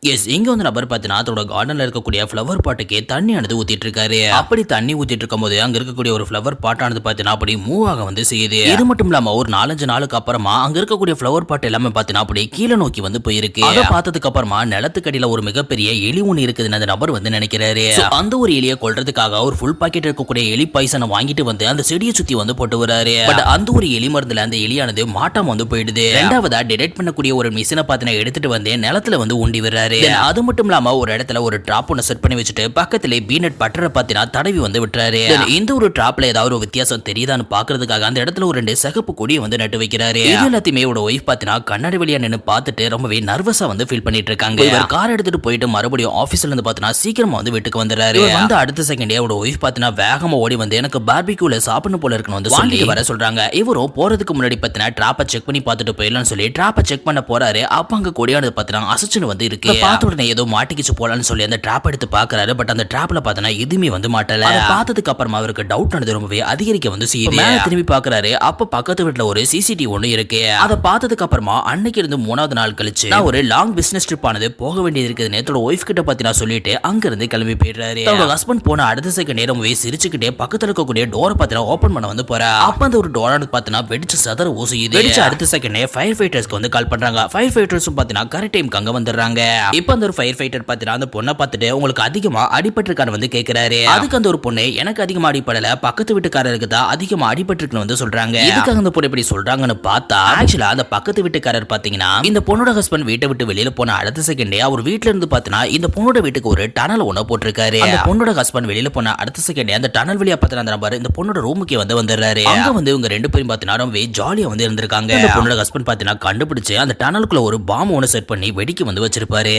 இங்க வந்து நபர் பார்த்தீங்கன்னா அதோட கார்டன்ல இருக்கக்கூடிய ஃப்ளவர் பாட்டுக்கு தண்ணியானது ஊத்திட்டு இருக்காரு. அப்படி தண்ணி ஊத்திட்டு இருக்கும்போது அங்க இருக்கக்கூடிய ஒரு ஃப்ளவர் பாட்டானது பார்த்தீங்கன்னா அப்படி மூவ் ஆக வந்து செய்யுது. இது மட்டும் இல்லாம ஒரு 4-5 நாளுக்கு அப்புறமா அங்க இருக்கக்கூடிய ஃப்ளவர் பாட் எல்லாமே பார்த்தீங்கன்னா அப்படி கீழே நோக்கி வந்து போயிருக்கு. அதை பார்த்ததுக்கு அப்புறமா நிலத்துக்கடியில ஒரு மிகப்பெரிய எலி ஒன்று இருக்குதுன்னு அந்த நபர் வந்து நினைக்கிறாரு. அந்த ஒரு எலியை கொல்றதுக்காக ஒரு ஃபுல் பாக்கெட் இருக்கக்கூடிய எலி பாய்சனை வாங்கிட்டு வந்து அந்த செடியை சுத்தி வந்து போட்டு வராரு. பட் அந்த ஒரு எலி மருந்துல அந்த எலியானது மாட்டாம வந்து போயிடுது. ரெண்டாவதா டிடெக்ட் பண்ணக்கூடிய ஒரு மிஷினை பார்த்தீங்கன்னா எடுத்துட்டு வந்து நிலத்துல வந்து ஊண்டி வர்றாரு. அது மட்டும் இல்லாம ஒரு இடத்துல ஒரு டிராப் ஒன்னு செட் பண்ணி வச்சுட்டு பக்கத்திலே பீனட் பட்டரை பாத்தீங்கன்னா தடவி வந்து விட்டுறாரு. இந்த ஒரு டிராப்ல ஏதாவது ஒரு வித்தியாசம் தெரியுதான்னு பாக்குறதுக்காக அந்த இடத்துல ஒரு 2 சிகப்பு கொடியை வந்து நட்டு வைக்கிறாரு. இது எல்லாத்தையுமே ஒரு ஒய்ஃப் பாத்தீங்கன்னா கண்ணாடி வழியா நின்னு பார்த்துட்டு ரொம்பவே நர்வஸா வந்து ஃபீல் பண்ணிட்டு இருக்காங்க. இவர் கார் எடுத்துட்டு போயிட்டு மறுபடியும் ஆபீஸ்ல இருந்து பாத்தீங்கன்னா சீக்கிரமா வந்து வீட்டுக்கு வந்துறாரு. வந்து அடுத்த செகண்டே அவரோட ஒய்ஃப் பாத்தீங்கன்னா வேகமா ஓடி வந்து எனக்கு பார்பிக்யூல சாப்பிடணும் போல இருக்குன்னு வந்து சொல்லி வர சொல்றாங்க. இவரும் போறதுக்கு முன்னாடி பாத்தீங்கன்னா டிராப்பை செக் பண்ணி பார்த்துட்டு போயிடலாம்னு சொல்லி டிராப்பை செக் பண்ண போறாரு. அப்ப அங்க கொடியானது பாத்தீங்கன்னா அசச்சுன்னு வந்து இருக்கு. பார்த்த ஏதோ மாட்டிக்கிச்சு போலான்னு சொல்லி அந்த டிராப் எடுத்து பாக்குறாரு. பட் அந்த டிராப்ல பார்த்தனா எதுவுமே வந்து மாட்டல. அதை பார்த்ததுக்கு அப்புறமா அவருக்கு டவுட் ஆனது ரொம்பவே அதிகரிக்க வந்து செய்யுது. மேல திரும்பி பாக்குறாரு. அப்ப பக்கத்து வீட்டுல ஒரு சிசிடிவி ஒன்று இருக்கு. அதை பார்த்ததுக்கு அப்புறமா அன்னைக்கு இருந்து 3வது நாள் கழிச்சு நான் ஒரு லாங் பிசினஸ் ட்ரிப் ஆனது போக வேண்டியது இருக்குதுன்னு தன்னோட ஒய்ஃப் கிட்ட பத்தி சொல்லிட்டு அங்க இருந்து கிளம்பி போயிடுறாரு. தன்னோட ஹஸ்பண்ட் போன அடுத்த செகண்ட் ரொம்பவே சிரிச்சுக்கிட்டே பக்கத்துல இருக்கக்கூடிய டோரை பார்த்தா ஓபன் பண்ண வந்து போறா. அப்ப அந்த ஒரு டோரானு பார்த்தா வெடிச்சு சதற ஊசுது. வெடிச்சு அடுத்த செகண்ட் ஃபயர் ஃபைட்டர்ஸ்க்கு வந்து கால் பண்றாங்க. ஃபயர் ஃபைட்டர்ஸும் பார்த்தா கரெக்ட் டைம்க்கு அங்க வந்துடுறாங்க. இப்ப அந்த ஒரு ஃபயர் ஃபைட்டர் பார்த்தா அந்த பொண்ணை பார்த்துட்டு உங்களுக்கு அதிகமா அடிபட்டிருக்கான்னு வந்து கேட்கிறாரு. அதுக்கு அந்த ஒரு பொண்ணு எனக்கு அதிகமா அடிப்படல, பக்கத்து வீட்டுக்காரருக்கு தான் அதிகமா அடிபட்டிருக்குன்னு வந்து சொல்றாங்க. இதுக்காக அந்த பொண்ணு இப்படி சொல்றாங்கன்னு பார்த்தா ஆக்சுவலா அந்த பக்கத்து வீட்டுக்காரர் பாத்தீங்கன்னா இந்த பொண்ணோட ஹஸ்பண்ட் வீட்டை விட்டு வெளியில போன அடுத்த செகண்டே அவர் வீட்டுல இருந்து பார்த்தீங்கன்னா இந்த பொண்ணோட வீட்டுக்கு ஒரு டனல் ஒண்ணு போட்டிருக்காரு. அந்த பொண்ணோட ஹஸ்பண்ட் வெளியில போன அடுத்த செகண்டே அந்த டனல் வழியா பார்த்தா அந்த நபர் இந்த பொண்ணோட ரூமுக்கே வந்து வந்துடுறாரு. அங்க வந்து இவங்க 2 பேரும் பார்த்தீங்கன்னா ரொம்ப ஜாலியா வந்து இருந்திருக்காங்க. அந்த பொண்ணோட ஹஸ்பண்ட் பார்த்தீங்கன்னா கண்டுபிடிச்சு அந்த டனலுக்குள்ள ஒரு பாம்பு ஒன்று செட் பண்ணி வெடிக்க வந்து வச்சிருப்பாரு.